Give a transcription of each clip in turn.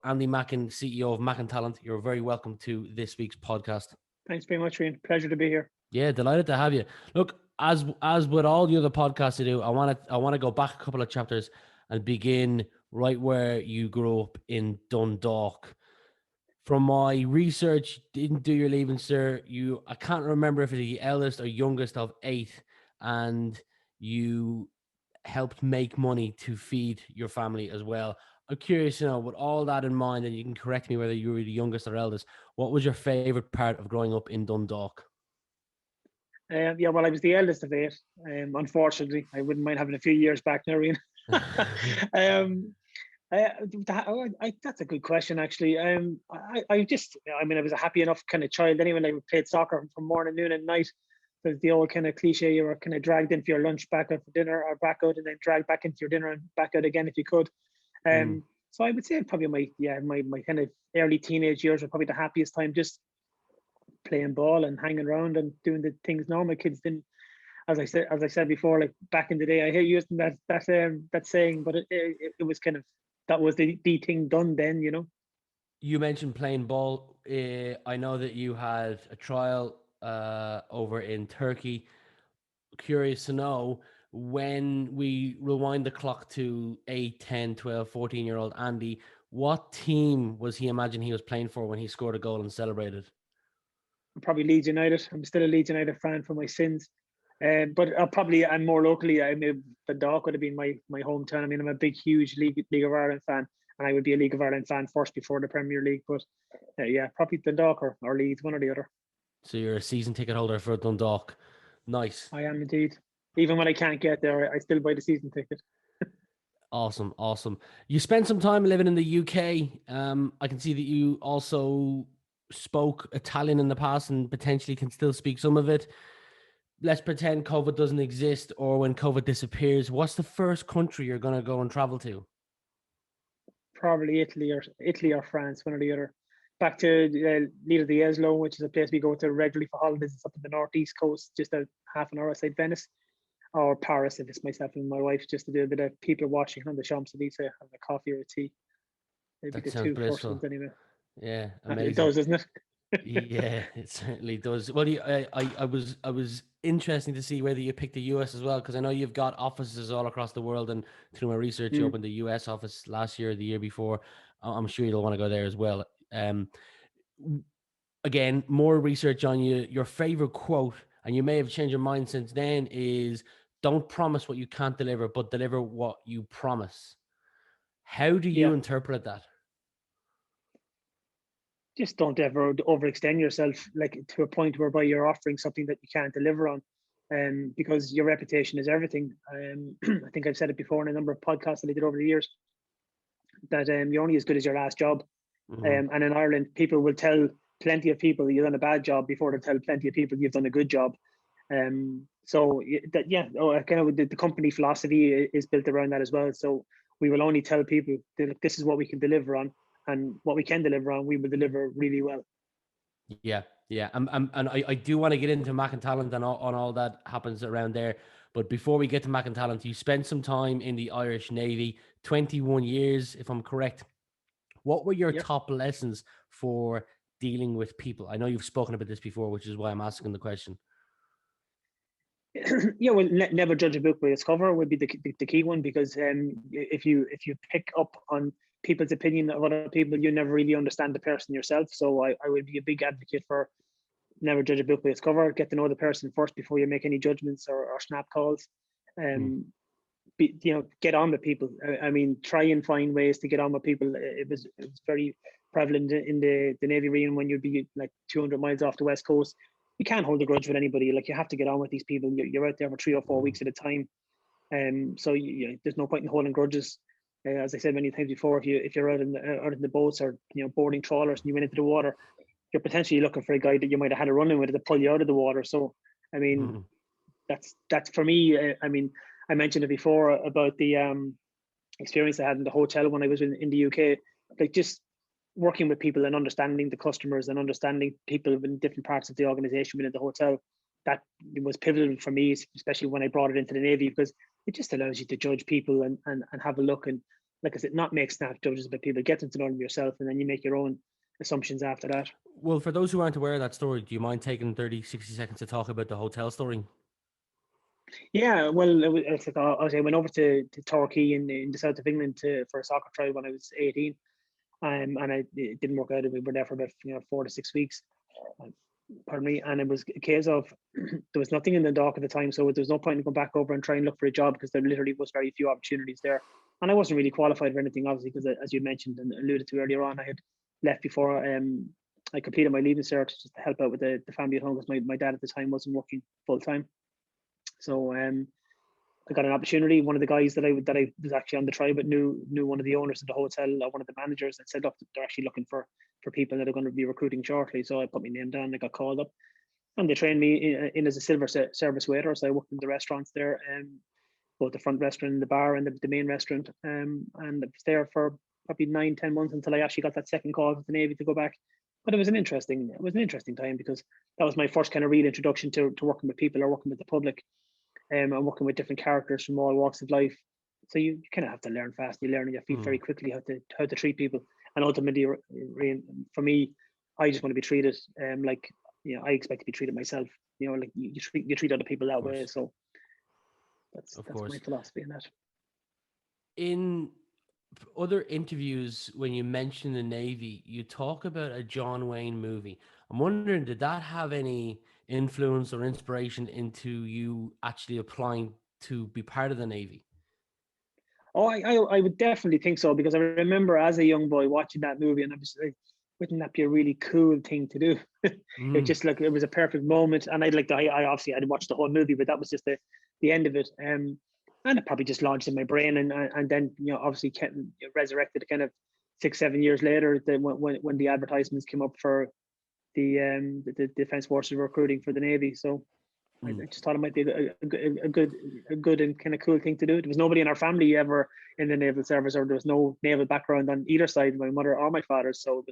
Andy Mackin, CEO of Mackin Talent. You're very welcome to this week's podcast. Thanks very much, Rian. Pleasure to be here. Yeah, delighted to have you. Look, as with all the other podcasts I do, I want to go back a couple of chapters and begin right where you grew up in Dundalk. From my research, didn't do your leaving, sir. I can't remember if you're the eldest or youngest of 8, and you helped make money to feed your family as well. I'm curious to know, with all that in mind, and you can correct me whether you were the youngest or eldest, what was your favorite part of growing up in Dundalk? Well, I was the eldest of 8. Unfortunately, I wouldn't mind having a few years back now, Rian. um, that's a good question, actually. I was a happy enough kind of child anyway. I played soccer from morning, noon, and night. There's the old kind of cliche: you were kind of dragged in for your lunch, back out for dinner, or back out and then dragged back into your dinner and back out again if you could. So I would say probably my kind of early teenage years were probably the happiest time, just playing ball and hanging around and doing the things normal kids didn't. As I said before, like back in the day, I hate using that saying, but it was kind of, that was the thing done then, you know. You mentioned playing ball. I know that you had a trial over in Turkey. Curious to know, when we rewind the clock to 8, 10, 12, 14-year-old Andy, what team was he imagining he was playing for when he scored a goal and celebrated? Probably Leeds United. I'm still a Leeds United fan for my sins. But I'm more locally. Dundalk would have been my hometown. I mean, I'm a big, huge League of Ireland fan, and I would be a League of Ireland fan first before the Premier League. But probably Dundalk or Leeds, one or the other. So you're a season ticket holder for Dundalk. Nice. I am indeed. Even when I can't get there, I still buy the season ticket. Awesome. You spent some time living in the UK. I can see that you also spoke Italian in the past and potentially can still speak some of it. Let's pretend COVID doesn't exist, or when COVID disappears, what's the first country you're going to go and travel to? Probably Italy or France, one or the other. Back to Lido di Eslo, which is a place we go to regularly for holidays. It's up in the northeast coast, just a half an hour outside Venice. Or Paris, if it's myself and my wife, just to do a bit of people watching on the Champs-Elysees, have a coffee or a tea. Maybe That the sounds two first blissful. ones anyway. Yeah, It amazing. does, doesn't it? Yeah, it certainly does. Well, I was interesting to see whether you picked the US as well, because I know you've got offices all across the world, and through my research, you opened the US office last year, or the year before. I'm sure you'll want to go there as well. Again, more research on you. Your favorite quote, and you may have changed your mind since then, is "Don't promise what you can't deliver, but deliver what you promise." How do you Yeah. interpret that? Just don't ever overextend yourself, like to a point whereby you're offering something that you can't deliver on. Because your reputation is everything. I think I've said it before in a number of podcasts that I did over the years, that you're only as good as your last job. Mm-hmm. And in Ireland, people will tell plenty of people you've done a bad job before they tell plenty of people you've done a good job. Kind of the company philosophy is built around that as well. So we will only tell people that this is what we can deliver on, and what we can deliver on, we will deliver really well. Yeah. And I do want to get into Mackin Talent and all that happens around there. But before we get to Mackin Talent, you spent some time in the Irish Navy, 21 years, if I'm correct. What were your Yep. top lessons for dealing with people? I know you've spoken about this before, which is why I'm asking the question. Yeah, well, never judge a book by its cover would be the key one, because if you pick up on people's opinion of other people, you never really understand the person yourself. So I would be a big advocate for never judge a book by its cover. Get to know the person first before you make any judgments or snap calls. Get on with people. I mean, try and find ways to get on with people. It was very prevalent in the Navy Rean when you'd be like 200 miles off the west coast. You can't hold a grudge with anybody. Like, you have to get on with these people. You're out there for 3 or 4 weeks at a time, so there's no point in holding grudges. As I said many times before, if you're out in the boats, or boarding trawlers, and you went into the water, you're potentially looking for a guy that you might have had a run-in with to pull you out of the water. So, I mean, that's for me. I mean, I mentioned it before about the experience I had in the hotel when I was in the UK. Like, just working with people and understanding the customers and understanding people in different parts of the organization within the hotel, that was pivotal for me, especially when I brought it into the Navy, because it just allows you to judge people and have a look and like I said, not make snap judgments about people. Get them to know them yourself, and then you make your own assumptions after that. Well, for those who aren't aware of that story, do you mind taking 30, 60 seconds to talk about the hotel story? Yeah, well, it's like I went over to Turkey in the south of England for a soccer trial when I was 18, and it didn't work out. We were there for about 4 to 6 weeks. Pardon me, and it was a case of there was nothing in the dock at the time, so there was no point in going back over and try and look for a job because there literally was very few opportunities there. And I wasn't really qualified for anything, obviously, because as you mentioned and alluded to earlier on, I had left before I completed my leaving cert just to help out with the family at home because my dad at the time wasn't working full time. So I got an opportunity. One of the guys that I was actually on the trial but knew one of the owners of the hotel, one of the managers, and said, look, they're actually looking for people that are going to be recruiting shortly. So I put my name down. I got called up, and they trained me in as a silver service waiter. So I worked in the restaurants there, both the front restaurant, the bar, and the main restaurant. And I was there for probably 9-10 months until I actually got that second call with the Navy to go back. But it was an interesting time because that was my first kind of real introduction to working with people or working with the public. And working with different characters from all walks of life, so you kind of have to learn fast. You learn on your feet very quickly how to treat people, and ultimately, for me, I just want to be treated like I expect to be treated myself. Like you treat other people that way. So that's my philosophy in that. In other interviews, when you mention the Navy, you talk about a John Wayne movie. I'm wondering, did that have any influence or inspiration into you actually applying to be part of the Navy? Oh, I would definitely think so, because I remember as a young boy watching that movie, and I was like, wouldn't that be a really cool thing to do? It just like, it was a perfect moment, and I obviously I'd watched the whole movie, but that was just the end of it. And it probably just lodged in my brain, and then obviously resurrected kind of 6-7 years later, when the advertisements came up for the Defence Forces recruiting for the Navy. So I just thought it might be a good and kind of cool thing to do. There was nobody in our family ever in the Naval Service, or there was no naval background on either side, my mother or my father. So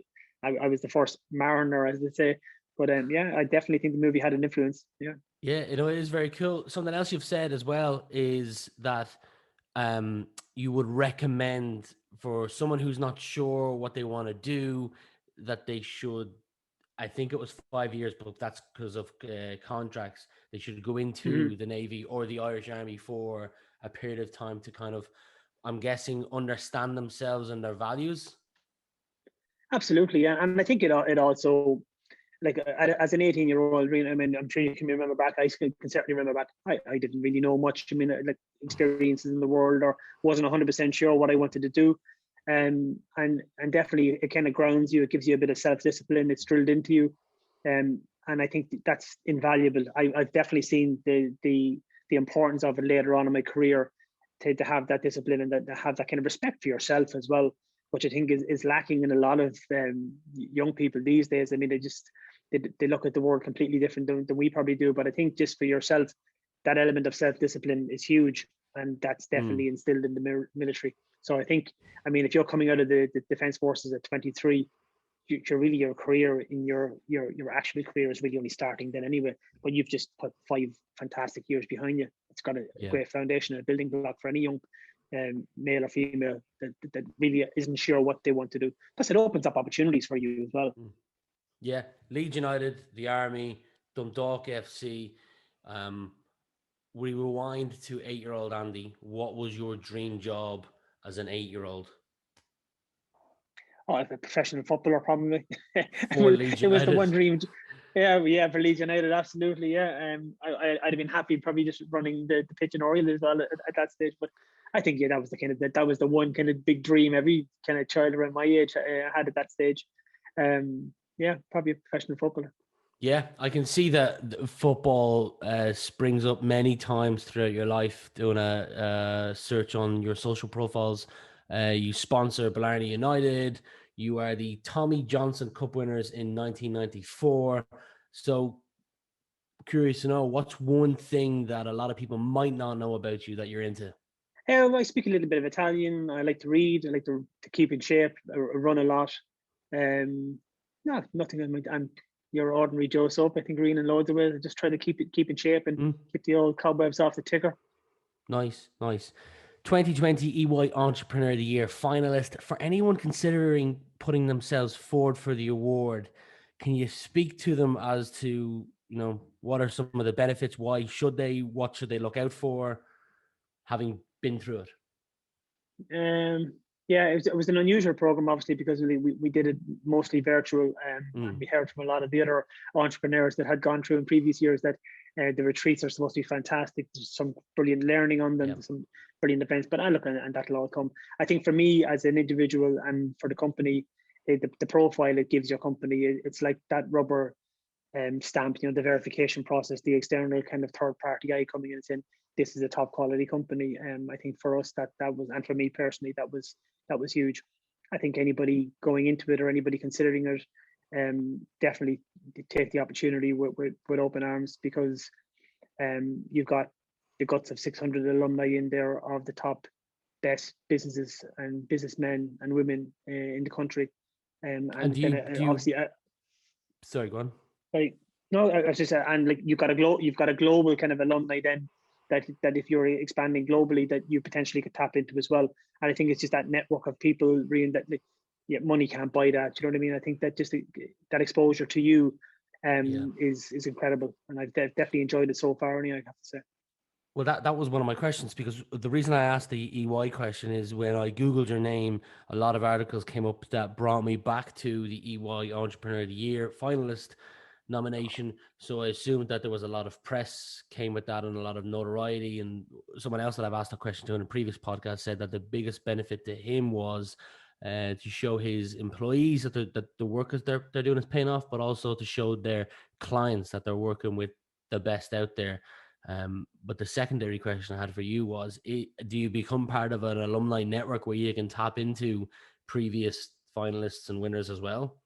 I was the first mariner, as they say. But yeah, I definitely think the movie had an influence. Yeah. Yeah, it is very cool. Something else you've said as well is that you would recommend for someone who's not sure what they want to do, that they should, I think it was 5 years, but that's because of contracts. They should go into the Navy or the Irish Army for a period of time to kind of, I'm guessing, understand themselves and their values. Absolutely, yeah. And I think it also, like, as an 18-year-old, I mean, I'm sure you can remember back. I can certainly remember back. I didn't really know much. I mean, like, experiences in the world, or wasn't 100% sure what I wanted to do. And definitely it kind of grounds you. It gives you a bit of self-discipline. It's drilled into you. And I think that's invaluable. I've definitely seen the importance of it later on in my career, to have that discipline and to have that kind of respect for yourself as well, which I think is lacking in a lot of young people these days. I mean, they look at the world completely different than we probably do. But I think just for yourself, that element of self-discipline is huge, and that's definitely instilled in the military. So I think, I mean, if you're coming out of the Defence Forces at 23, your career in your actual career is really only starting then anyway. But you've just put 5 fantastic years behind you. It's got a great foundation and a building block for any young male or female that really isn't sure what they want to do. Plus, it opens up opportunities for you as well. Yeah, Leeds United, the Army, Dundalk FC. We rewind to 8-year-old Andy. What was your dream job as an 8-year-old? Oh, as a professional footballer, probably. For Leeds United. It was the one dream. Yeah, for Leeds United, absolutely. Yeah, I'd have been happy probably just running the pitch in Oriel as well at that stage. But I think that was the one kind of big dream every kind of child around my age had at that stage. Yeah, probably a professional footballer. Yeah, I can see that football springs up many times throughout your life. Doing a search on your social profiles, you sponsor Blarney United. You are the Tommy Johnson Cup winners in 1994. So curious to know, what's one thing that a lot of people might not know about you that you're into? I speak a little bit of Italian. I like to read. I like to keep in shape. I run a lot. No, nothing. I'm your ordinary Joe Soap. I think Rian and loads of ways. I just try to keep in shape and keep the old cobwebs off the ticker. Nice. 2020 EY Entrepreneur of the Year finalist. For anyone considering putting themselves forward for the award, can you speak to them as to, what are some of the benefits? Why should they? What should they look out for, having been through it? Yeah, it was an unusual program, obviously, because we did it mostly virtual. And we heard from a lot of the other entrepreneurs that had gone through in previous years that the retreats are supposed to be fantastic. There's some brilliant learning on them, some brilliant events. But I look, and that'll all come. I think for me as an individual and for the company, the profile it gives your company, it's like that rubber stamp, the verification process, the external kind of third party eye coming in and saying this is a top quality company. I think for us that was, and for me personally, that was huge. I think anybody going into it or anybody considering it, definitely take the opportunity with open arms, because you've got the guts of 600 alumni in there of the top best businesses and businessmen and women in the country. And do you, obviously, sorry, go on. Like, no, I was just and like you've got a global kind of alumni then that if you're expanding globally that you potentially could tap into as well. And I think it's just that network of people, Rian, that money can't buy that. You know what I mean? I think that just that exposure to you is incredible, and I've definitely enjoyed it so far. Anyway, I have to say. Well, that was one of my questions, because the reason I asked the EY question is when I Googled your name, a lot of articles came up that brought me back to the EY Entrepreneur of the Year finalist nomination. So I assumed that there was a lot of press came with that and a lot of notoriety. And someone else that I've asked a question to in a previous podcast said that the biggest benefit to him was to show his employees that the work they're doing is paying off, but also to show their clients that they're working with the best out there. But the secondary question I had for you was, do you become part of an alumni network where you can tap into previous finalists and winners as well?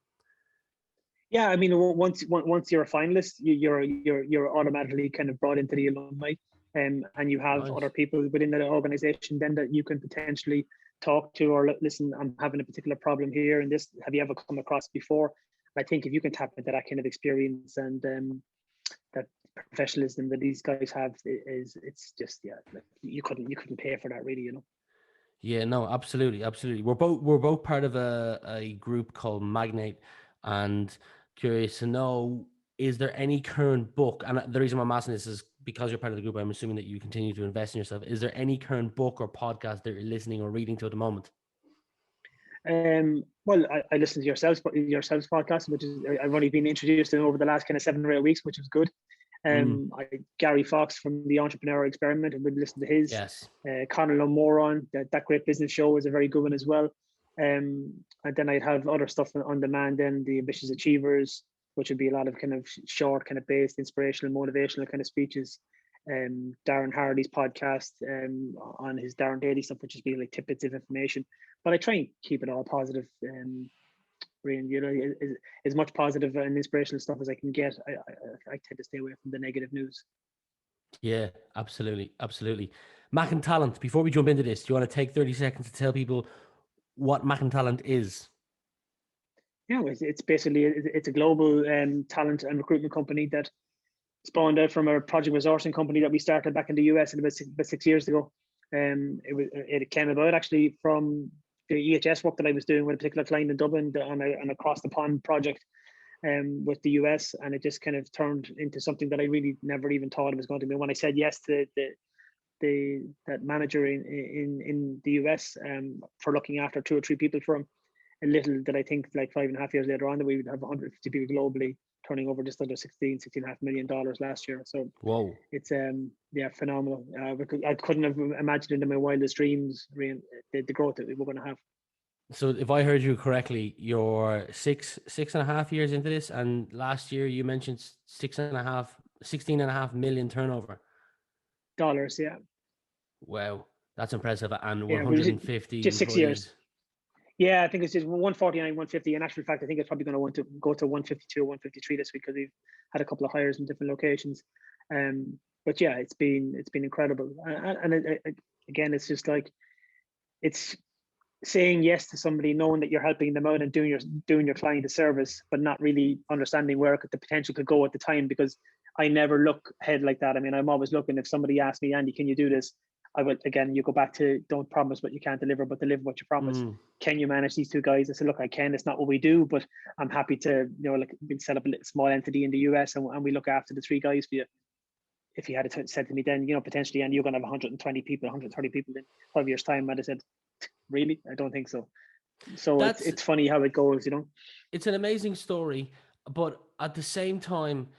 Yeah, I mean, once you're a finalist, you're automatically kind of brought into the alumni, and you have other people within that organization then that you can potentially talk to, or listen, I'm having a particular problem here, and this, have you ever come across before? I think if you can tap into that kind of experience and that professionalism that these guys have, it's just like you couldn't pay for that, really, Yeah, no, absolutely. We're both part of a group called Magnate, and curious to know, is there any current book, and the reason I'm asking this is because you're part of the group, I'm assuming that you continue to invest in yourself. Is there any current book or podcast that you're listening or reading to at the moment? Well, I listened to yourselves podcast, which is I've only been introduced to over the last kind of 7 or 8 weeks, which was good. Gary Fox from the Entrepreneur Experiment, and we'd listen to his. Yes. Conor Lomoron, that Great Business Show is a very good one as well. And then I'd have other stuff on demand, then the Ambitious Achievers, which would be a lot of kind of short, kind of based, inspirational, motivational kind of speeches. Darren Hardy's podcast on his Darren Daily stuff, which is being like tidbits of information. But I try and keep it all positive. Rian, as much positive and inspirational stuff as I can get. I tend to stay away from the negative news. Yeah, absolutely. Mackin Talent, before we jump into this, do you want to take 30 seconds to tell people what Mackin Talent is? Yeah, it's basically, it's a global talent and recruitment company that spawned out from a project resourcing company that we started back in the US about 6 years ago. It came about actually from the EHS work that I was doing with a particular client in Dublin on an across the pond project with the US, and it just kind of turned into something that I really never even thought it was going to be. When I said yes to that manager in the US for looking after 2 or 3 people for him, a little that I think like 5.5 years later on that we would have 150 people globally, turning over just under $16.5 million last year. So whoa, it's phenomenal. I couldn't have imagined in my wildest dreams, Rian, the growth that we were going to have. So if I heard you correctly, you're 6.5 years into this, and last year you mentioned 16.5 million turnover. Dollars, yeah. Wow, that's impressive. And 150 just 6 employees. years. Yeah, I think it's just 149, 150. In actual fact, I think it's probably going to want to go to 152 or 153 this week because we've had a couple of hires in different locations. But yeah, it's been incredible. And again, it's just like, it's saying yes to somebody, knowing that you're helping them out and doing your client a service, but not really understanding where the potential could go at the time, because I never look ahead like that. I mean, I'm always looking, if somebody asks me, Andy, can you do this? I would, again, you go back to don't promise what you can't deliver, but deliver what you promise. Can you manage these two guys? I said, look, I can. It's not what we do, but I'm happy to, like, we set up a little small entity in the US, and we look after the three guys for you. If you had said to me then, potentially, and you're going to have 120 people, 130 people in 5 years' time, I'd have said, really? I don't think so. So it's funny how it goes, It's an amazing story, but at the same time,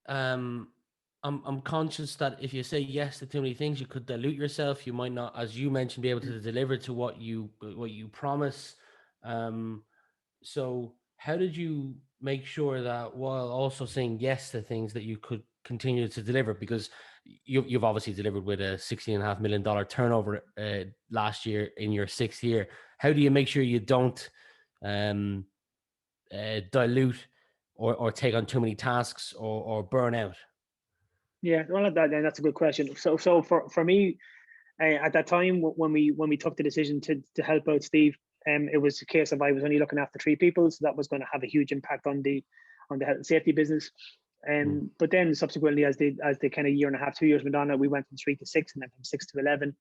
I'm conscious that if you say yes to too many things, you could dilute yourself. You might not, as you mentioned, be able to deliver to what you promise. So how did you make sure that while also saying yes to things that you could continue to deliver? Because you've obviously delivered with a $16.5 million turnover last year in your 6th year. How do you make sure you don't dilute or take on too many tasks or burn out? Yeah, well, that's a good question. So for me, at that time when we took the decision to help out Steve, it was a case of I was only looking after 3 people, so that was going to have a huge impact on the health and safety business. But then subsequently, as the kind of year and a half, 2 years went on, we went from 3 to 6, and then from 6 to 11.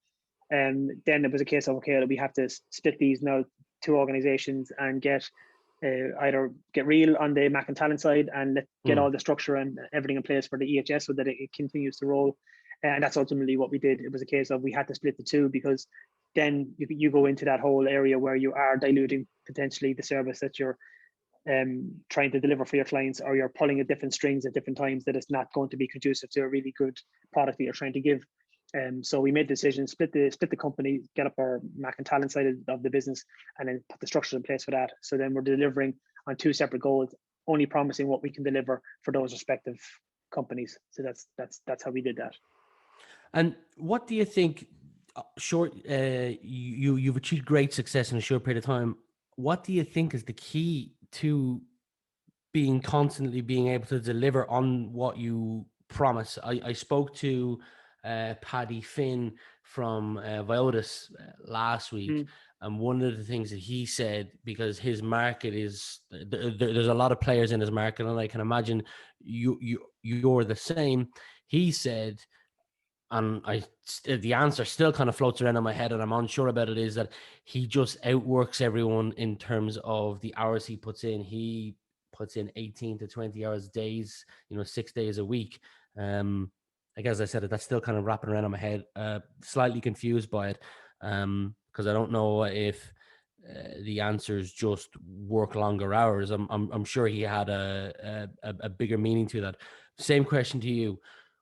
And then it was a case of, okay, we have to split these now 2 organizations and get either get real on the Mackin talent side and get all the structure and everything in place for the EHS so that it continues to roll. And that's ultimately what we did. It was a case of we had to split the 2, because then you go into that whole area where you are diluting potentially the service that you're trying to deliver for your clients, or you're pulling at different strings at different times that it's not going to be conducive to a really good product that you're trying to give. So we made the decision, split the company, get up our Mackin talent side of the business, and then put the structure in place for that. So then we're delivering on 2 separate goals, only promising what we can deliver for those respective companies. So that's how we did that. And what do you think? You've achieved great success in a short period of time. What do you think is the key to constantly being able to deliver on what you promise? I spoke to Paddy Finn from Viotus last week, and one of the things that he said, because his market is there's a lot of players in his market, and I can imagine you're the same. He said, and the answer still kind of floats around in my head and I'm unsure about it, is that he just outworks everyone in terms of the hours he puts in. He puts in 18 to 20 hours days, 6 days a week. Like, as I said, that's still kind of wrapping around in my head, slightly confused by it, because I don't know if the answer is just work longer hours. I'm sure he had a bigger meaning to that. Same question to you.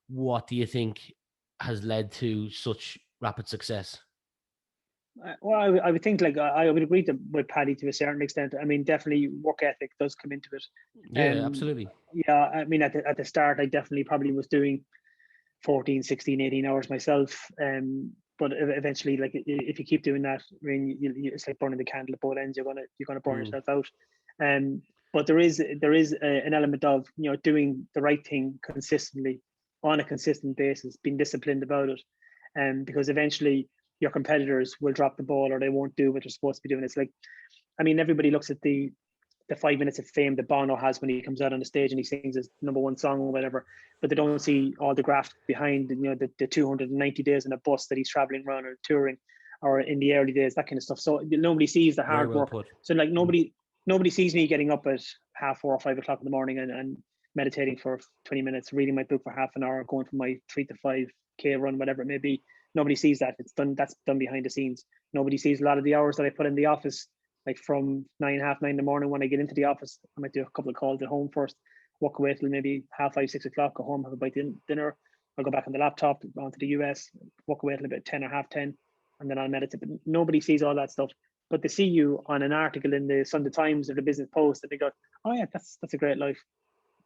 What do you think has led to such rapid success? Well, I would think, like, I would agree with Paddy to a certain extent. I mean, definitely work ethic does come into it. Yeah, absolutely. Yeah, I mean, at the start, I definitely probably was doing 14, 16, 18 hours myself. But eventually, like, if you keep doing that, I mean, it's like burning the candle at both ends. You're gonna burn yourself out. But there is an element of doing the right thing consistently on a consistent basis, being disciplined about it, because eventually your competitors will drop the ball or they won't do what they're supposed to be doing. It's like, I mean, everybody looks at the 5 minutes of fame that Bono has when he comes out on the stage and he sings his #1 song or whatever, but they don't see all the graft behind, the 290 days in a bus that he's traveling around or touring, or in the early days, that kind of stuff. So nobody sees the hard work. So, like, nobody sees me getting up at 4:30 or 5 o'clock in the morning and meditating for 20 minutes, reading my book for half an hour, going for my 3 to 5K run, whatever it may be. Nobody sees that. That's done behind the scenes. Nobody sees a lot of the hours that I put in the office, like from 9, 9:30 in the morning when I get into the office. I might do a couple of calls at home first, walk away till maybe 5:30, 6 o'clock, go home, have a bite dinner. I'll go back on the laptop, onto the US, walk away till about 10 or 10:30, and then I'll meditate. But nobody sees all that stuff. But they see you on an article in the Sunday Times or the Business Post, and they go, "Oh yeah, that's a great life."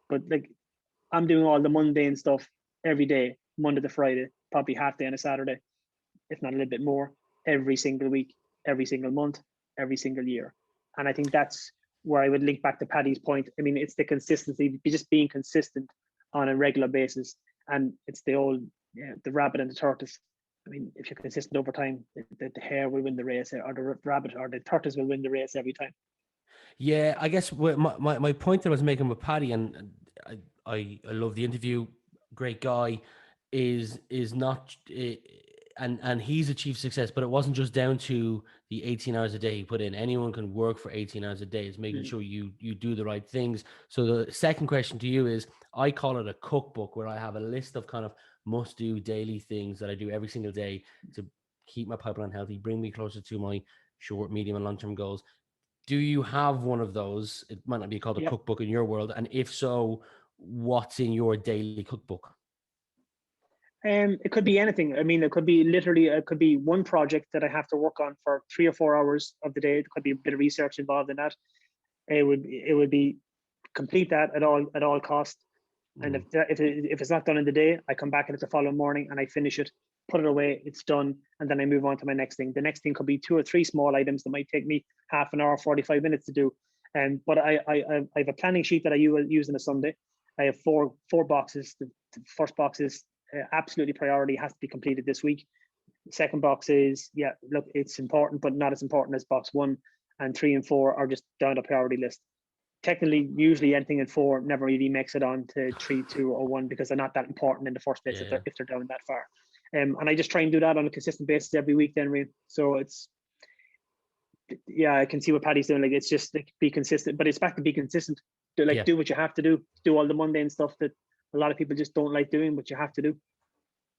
But, like, I'm doing all the mundane stuff every day, Monday to Friday, probably half day on a Saturday, if not a little bit more, every single week, every single month, every single year. And I think that's where I would link back to Paddy's point. I mean, it's the consistency, just being consistent on a regular basis. And it's the old, the rabbit and the tortoise. I mean, if you're consistent over time, the hare will win the race, or the rabbit or the tortoise will win the race every time. Yeah, I guess my point that I was making with Paddy, and I love the interview, great guy, is not and he's achieved success, but it wasn't just down to the 18 hours a day he put in. Anyone can work for 18 hours a day. It's making sure you do the right things. So the second question to you is, I call it a cookbook, where I have a list of kind of must do daily things that I do every single day to keep my pipeline healthy, bring me closer to my short, medium, and long-term goals. Do you have one of those? It might not be called a Yeah. cookbook in your world. And if so, what's in your daily cookbook? It could be anything. I mean, it could be literally, it could be one project that I have to work on for 3 or 4 hours of the day. It could be a bit of research involved in that. It would be complete that at all costs. And if it's not done in the day, I come back and it's the following morning and I finish it, put it away, it's done, and then I move on to my next thing. The next thing could be 2 or 3 small items that might take me half an hour, 45 minutes to do. But I have a planning sheet that I use on a Sunday. I have four boxes. The first box is absolutely priority, has to be completed this week. The second box is, yeah, look, it's important, but not as important as box 1. And 3 and 4 are just down the priority list. Technically, usually anything in 4 never really makes it on to 3, 2, or 1 because they're not that important in the first place if they're down that far. And I just try and do that on a consistent basis every week then, Rian. So it's, yeah, I can see what Paddy's doing. Like, it's just like, be consistent, but it's back to be consistent. Do what you have to do all the mundane stuff that a lot of people just don't like doing, but you have to do.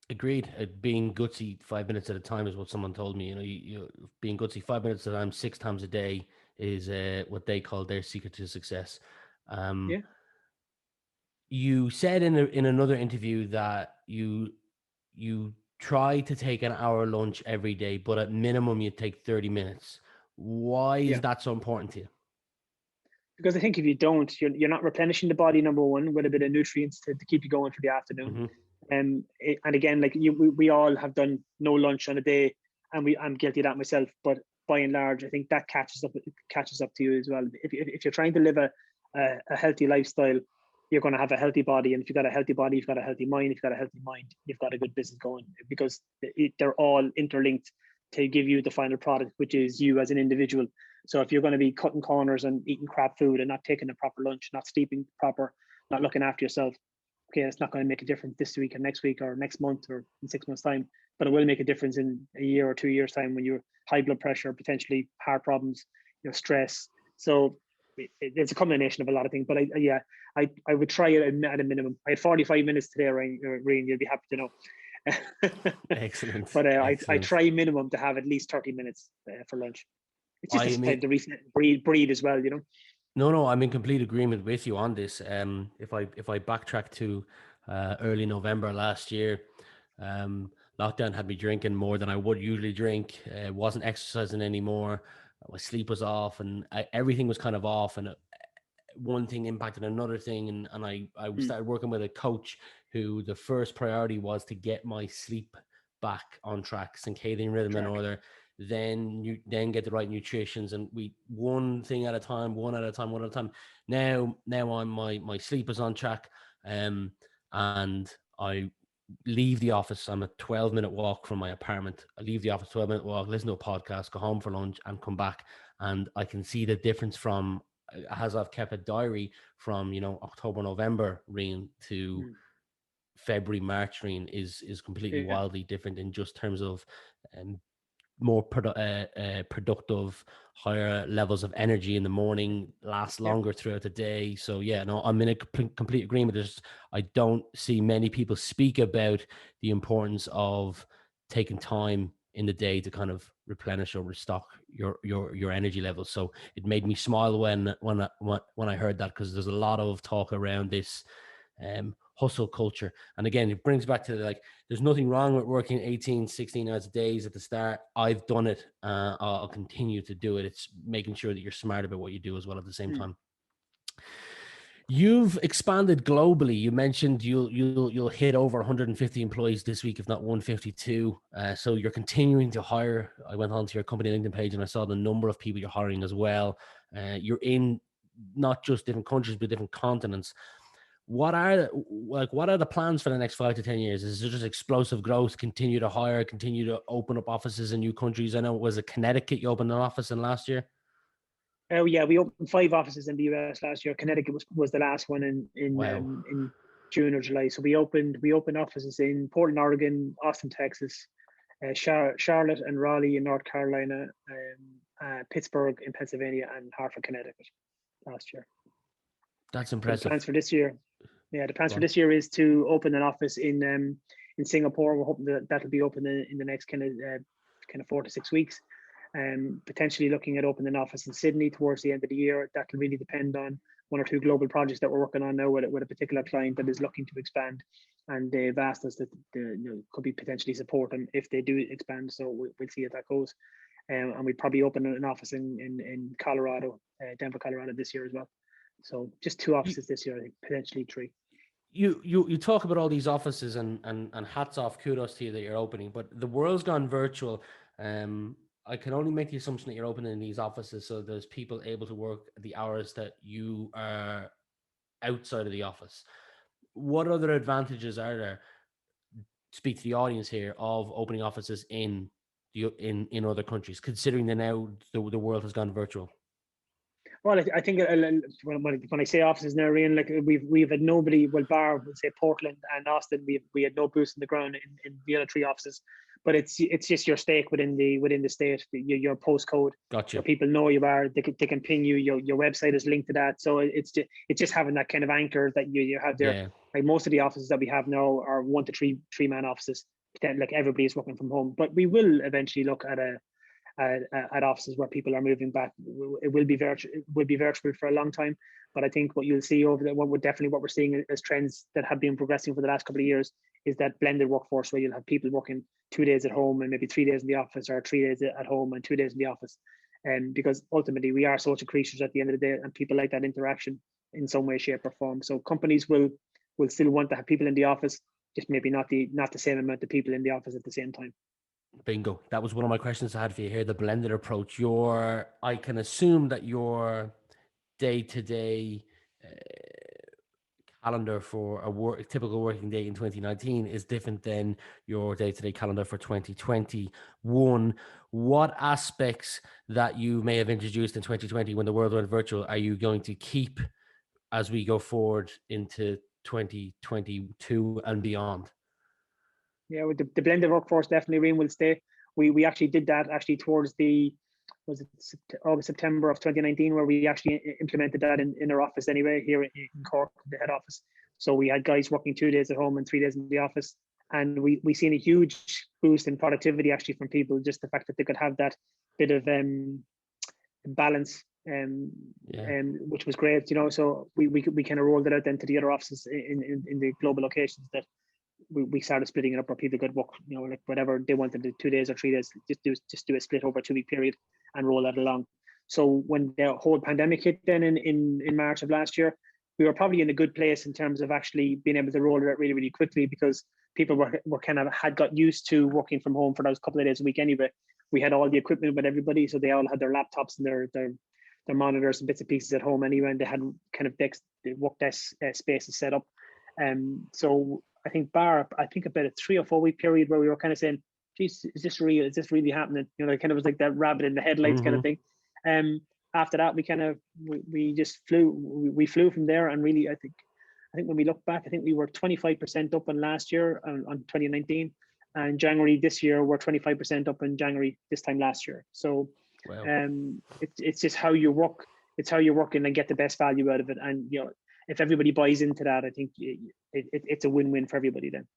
Agreed. Being gutsy 5 minutes at a time is what someone told me. You being gutsy 5 minutes at a time, 6 times a day is what they call their secret to success. Yeah. You said in another interview that you try to take an hour lunch every day, but at minimum you take 30 minutes. Why is that so important to you? Because I think if you don't, you're not replenishing the body, number one, with a bit of nutrients to keep you going for the afternoon. And again, like we all have done no lunch on a day, and I'm guilty of that myself. But by and large, I think that catches up to you as well. If you're trying to live a healthy lifestyle, you're going to have a healthy body, and if you've got a healthy body, you've got a healthy mind. If you've got a healthy mind, you've got a good business going, because they're all interlinked to give you the final product, which is you as an individual. So if you're going to be cutting corners and eating crap food and not taking a proper lunch, not sleeping proper, not looking after yourself, okay, it's not going to make a difference this week or next week or next month or in 6 months' time, but it will make a difference in a year or 2 years' time when you're high blood pressure, potentially heart problems, stress. So it's a combination of a lot of things. But I would try it at a minimum. I had 45 minutes today, Rian, you'll be happy to know. Excellent. But Excellent. I try minimum to have at least 30 minutes for lunch. It's just the recent breed as well, No, I'm in complete agreement with you on this. If I backtrack to early November last year, lockdown had me drinking more than I would usually drink. Wasn't exercising anymore. My sleep was off, and everything was kind of off. And one thing impacted another thing, and I started working with a coach who the first priority was to get my sleep back on track, circadian rhythm in order. Then get the right nutritions, and we one thing at a time. Now my sleep is on track, and I leave the office. I'm a 12-minute walk from my apartment. I leave the office, 12-minute walk, listen to a podcast, go home for lunch, and come back. And I can see the difference from, as I've kept a diary, from October, November, Rian, to February, March, Rian, is completely wildly different in just terms of more productive, higher levels of energy in the morning, last longer throughout the day. So I'm in a complete agreement. I don't see many people speak about the importance of taking time in the day to kind of replenish or restock your energy levels. So it made me smile when I heard that, because there's a lot of talk around this hustle culture. And again, it brings back to there's nothing wrong with working 18, 16 hours a days at the start. I've done it. I'll continue to do it. It's making sure that you're smart about what you do as well at the same time. You've expanded globally. You mentioned you'll hit over 150 employees this week, if not 152. So you're continuing to hire. I went onto your company LinkedIn page and I saw the number of people you're hiring as well. You're in not just different countries, but different continents. What are the plans for the next 5 to 10 years? Is it just explosive growth, continue to hire, continue to open up offices in new countries? I know it was Connecticut you opened an office in last year. Oh yeah, we opened 5 offices in the US last year. Connecticut was the last one in June or July. So we opened offices in Portland, Oregon, Austin, Texas, Charlotte and Raleigh in North Carolina, Pittsburgh in Pennsylvania, and Hartford, Connecticut last year. That's So the impressive. plans for this year, the plans for this year is to open an office in Singapore. We're hoping that that'll be open in the next kind of 4 to 6 weeks. Potentially looking at opening an office in Sydney towards the end of the year. That will really depend on 1 or 2 global projects that we're working on now with a particular client that is looking to expand, and they've asked us that could be potentially support them if they do expand. So we'll see how that goes. And we probably open an office in Colorado, Denver, Colorado this year as well. So just 2 offices this year, I think, potentially 3. You talk about all these offices and hats off, kudos to you that you're opening, but the world's gone virtual. I can only make the assumption that you're opening these offices so there's people able to work the hours that you are outside of the office. What other advantages are there, speak to the audience here, of opening offices in other countries, considering that now the world has gone virtual? Well, I think when I say offices now, Rian, like we've had nobody, well, bar, say Portland and Austin, we had no boots on the ground in the other 3 offices. But it's just your stake within the state, your postcode. Gotcha. So people know you are. They can ping you. Your website is linked to that. So it's just having that kind of anchor that you have there. Yeah. Like most of the offices that we have now are 1 to 3 man offices. Like everybody is working from home. But we will eventually look at offices where people are moving back. It will be virtual. It will be virtual for a long time. But I think what you'll see what we're seeing as trends that have been progressing for the last couple of years is that blended workforce, where you'll have people working 2 days at home and maybe 3 days in the office, or 3 days at home and 2 days in the office. And because ultimately we are social creatures at the end of the day, and people like that interaction in some way, shape, or form. So companies will still want to have people in the office, just maybe not the same amount of people in the office at the same time. Bingo. That was one of my questions I had for you here, the blended approach. I can assume that your day-to-day calendar for a typical working day in 2019 is different than your day-to-day calendar for 2021. What aspects that you may have introduced in 2020 when the world went virtual are you going to keep as we go forward into 2022 and beyond? Yeah, with the blended workforce, definitely, Rian, will stay. We actually did that towards August, September of 2019, where we actually implemented that in our office anyway, here in Cork, the head office. So we had guys working 2 days at home and 3 days in the office. And we seen a huge boost in productivity actually from people, just the fact that they could have that bit of balance, which was great, So we kind of rolled it out then to the other offices in the global locations, that we started splitting it up where people could work, like whatever they wanted to, 2 days or 3 days, just do a split over a 2 week period and roll that along. So when the whole pandemic hit then in March of last year, we were probably in a good place in terms of actually being able to roll it out really, really quickly, because people were kind of had got used to working from home for those couple of days a week anyway. We had all the equipment with everybody, so they all had their laptops and their monitors and bits and pieces at home anyway, and they had kind of work desk spaces set up. So I think about a 3 or 4 week period where we were kind of saying, geez, is this real? Is this really happening? It kind of was like that rabbit in the headlights kind of thing. After that, we just flew. We flew from there, and really, I think when we look back, I think we were 25% up on last year on 2019, and January this year we're 25% up in January this time last year. So, wow. It's just how you work. It's how you work and get the best value out of it, and if everybody buys into that, I think it's a win-win for everybody then.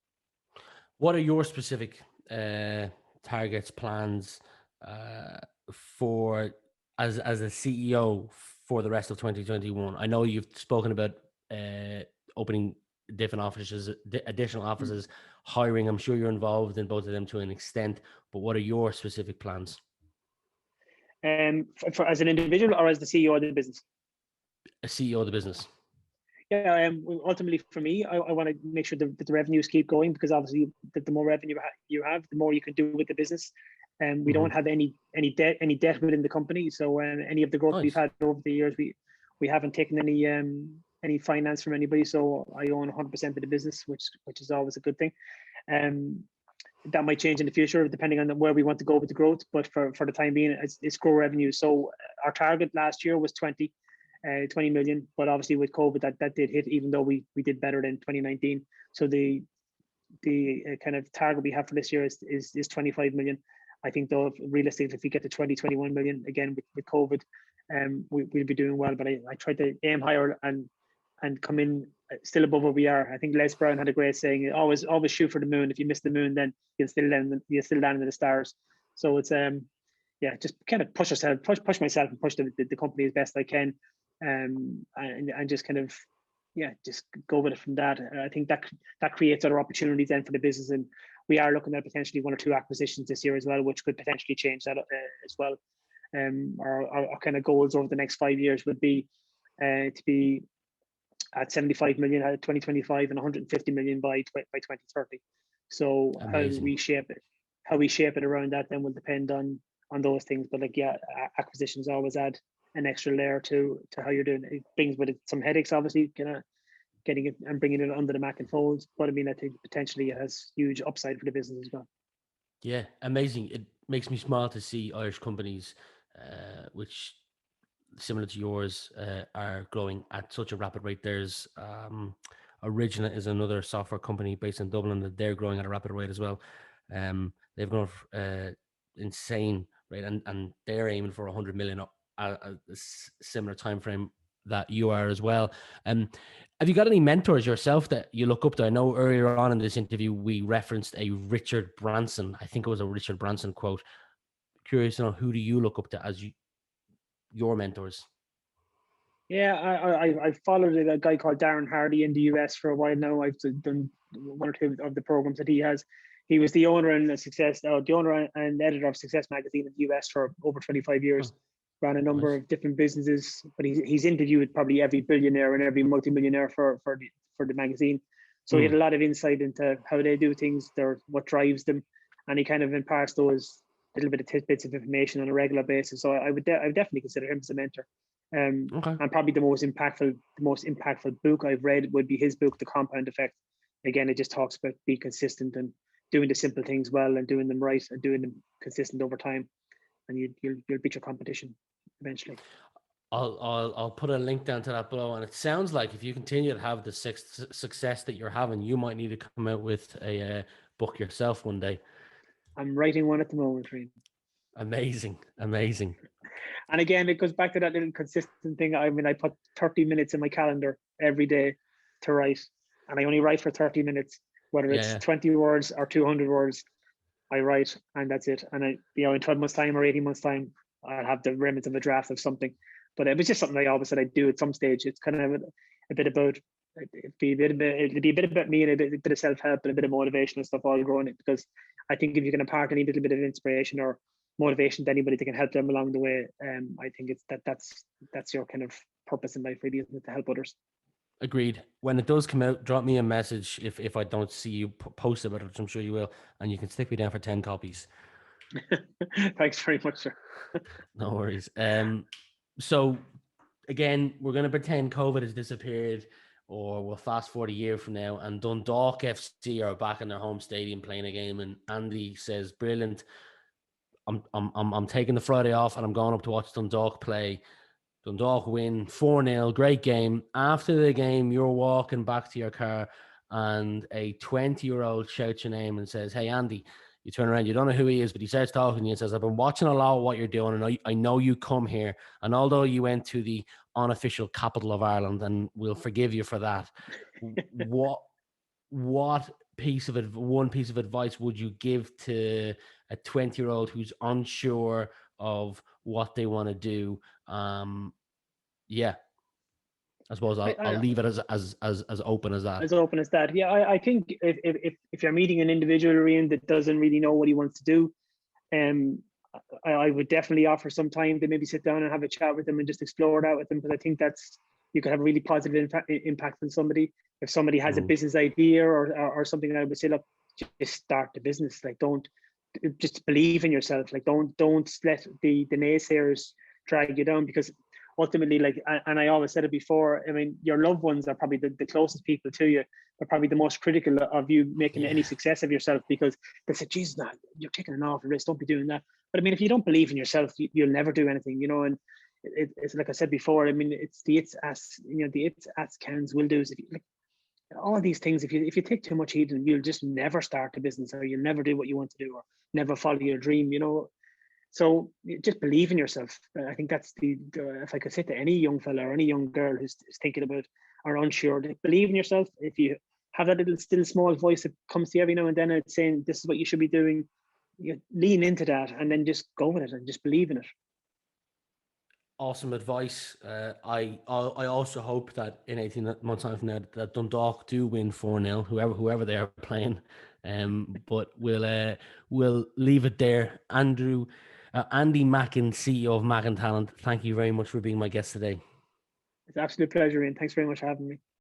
What are your specific targets, plans for as a CEO for the rest of 2021? I know you've spoken about opening different offices, additional offices, hiring. I'm sure you're involved in both of them to an extent, but what are your specific plans? For as an individual or as the CEO of the business? A CEO of the business. Yeah, ultimately for me, I want to make sure that the revenues keep going, because obviously the more revenue you have, the more you can do with the business. And we don't have any debt within the company. So any of the growth we've had over the years, we haven't taken any finance from anybody. So I own 100% of the business, which is always a good thing. That might change in the future depending on where we want to go with the growth. But for the time being, it's grow revenue. So our target last year was 20 million, but obviously with COVID that did hit, even though we did better than 2019. So the kind of target we have for this year is 25 million. I think though, realistically, if we get to 21 million again with COVID, we'll be doing well. But I tried to aim higher and come in still above where we are. I think Les Brown had a great saying: always shoot for the moon. If you miss the moon, then you'll still land in the stars. So it's just kind of push myself and push the company as best I can, and just kind of just go with it from that. I think that creates other opportunities then for the business, and we are looking at potentially 1 or 2 acquisitions this year as well, which could potentially change that as well. Our kind of goals over the next 5 years would be to be at 75 million at 2025 and 150 million by 2030. So Amazing. how we shape it around that then will depend on those things. But acquisitions always add an extra layer to how you're doing it. It brings with it some headaches, obviously, kind of getting it and bringing it under the Mackin folds. But I mean, I think potentially it has huge upside for the business as well. Yeah, amazing. It makes me smile to see Irish companies, which similar to yours, are growing at such a rapid rate. There's Origina is another software company based in Dublin that they're growing at a rapid rate as well. They've grown insane, right? And they're aiming for 100 million at a similar time frame that you are as well. Have you got any mentors yourself that you look up to? I know earlier on in this interview we referenced a Richard Branson. I think it was a Richard Branson quote. Curious to know, who do you look up to as your mentors? Yeah, I followed a guy called Darren Hardy in the US for a while now. I've done 1 or 2 of the programs that he has. He was the owner and editor of Success Magazine in the US for over 25 years. Ran a number of different businesses, but he's interviewed probably every billionaire and every multimillionaire for the magazine. So he had a lot of insight into how they do things, what drives them, and he kind of imparts those little bit of tidbits of information on a regular basis. So I would definitely consider him as a mentor. And probably the most impactful book I've read would be his book, The Compound Effect. Again, it just talks about being consistent and doing the simple things well and doing them right and doing them consistent over time, and you'll beat your competition eventually. I'll put a link down to that below. And it sounds like if you continue to have the success that you're having, you might need to come out with a book yourself one day. I'm writing one at the moment, Rian. Amazing. And again, it goes back to that little consistent thing. I mean, I put 30 minutes in my calendar every day to write, and I only write for 30 minutes, whether it's 20 words or 200 words. I write, and that's it. And in 12 months' time or 18 months' time, I'll have the remnants of a draft of something. But it was just something I always said I'd do at some stage. It's kind of a bit about, it'd be a bit about me and a bit of self-help and a bit of motivation and stuff all growing it. Because I think if you can impart any little bit of inspiration or motivation to anybody that can help them along the way, I think it's that's your kind of purpose in life, really, isn't it, to help others. Agreed. When it does come out, drop me a message if I don't see you post about it, which I'm sure you will, and you can stick me down for 10 copies. Thanks very much, sir. No worries. So again, we're going to pretend COVID has disappeared, or we'll fast forward a year from now, and Dundalk FC are back in their home stadium playing a game, and Andy says, "Brilliant. I'm taking the Friday off and I'm going up to watch Dundalk play." Dundalk win 4-0, great game. After the game, you're walking back to your car and a 20-year-old shouts your name and says, "Hey, Andy." You turn around, you don't know who he is, but he starts talking to you and says, "I've been watching a lot of what you're doing, and I know you come here. And although you went to the unofficial capital of Ireland, and we'll forgive you for that, what one piece of advice would you give to a 20-year-old who's unsure of what they want to do?" I suppose I'll leave it as open as that. As open as that. Yeah, I think if you're meeting an individual, Rian, that doesn't really know what he wants to do, I would definitely offer some time to maybe sit down and have a chat with them and just explore that with them, because I think you could have a really positive impact on somebody. If somebody has a business idea or something, I would say, look, just start the business. Like, don't just believe in yourself. Like, don't let the naysayers drag you down, because ultimately, and I always said it before, I mean, your loved ones are probably the closest people to you, but probably the most critical of you making any success of yourself, because they say, "Jesus, you're taking an awful risk, don't be doing that." But I mean, if you don't believe in yourself, you'll never do anything, and it's like I said before, I mean, it's the it's as cans will do's. all these things. If you take too much heed, you'll just never start a business, or you'll never do what you want to do, or never follow your dream. So just believe in yourself. I think that's if I could say to any young fella or any young girl who's thinking about or unsure, believe in yourself. If you have that little still small voice that comes to you every now and then, and it's saying this is what you should be doing, you lean into that and then just go with it and just believe in it. Awesome advice. I also hope that in 18 months' time from now that Dundalk do win 4-0, whoever they are playing. But we'll leave it there. Andy Mackin, CEO of Mackin Talent. Thank you very much for being my guest today. It's an absolute pleasure, and thanks very much for having me.